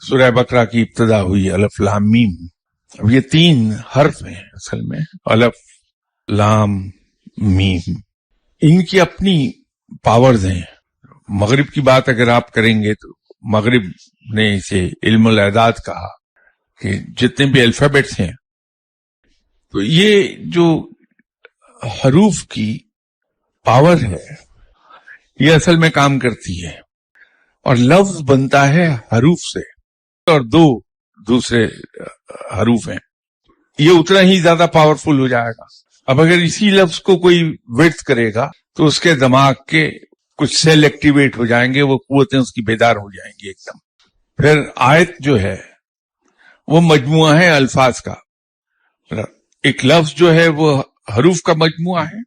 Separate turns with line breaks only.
سورہ بقرہ کی ابتدا ہوئی الف لام میم. اب یہ 3 حرف ہیں اصل میں، الف لام میم. ان کی اپنی پاورز ہیں. مغرب کی بات اگر آپ کریں گے تو مغرب نے اسے علم الاعداد کہا کہ جتنے بھی الفابیٹس ہیں، تو یہ جو حروف کی پاور ہے یہ اصل میں کام کرتی ہے، اور لفظ بنتا ہے حروف سے، اور 2 دوسرے حروف ہیں. یہ اتنا ہی زیادہ پاورفل ہو جائے گا. اب اگر اسی لفظ کو کوئی ورڈ کرے گا تو اس کے دماغ کے کچھ سیل ایکٹیویٹ ہو جائیں گے، وہ قوتیں اس کی بیدار ہو جائیں گی ایک دم. پھر آیت جو ہے وہ مجموعہ ہے الفاظ کا. ایک لفظ جو ہے وہ حروف کا مجموعہ ہے،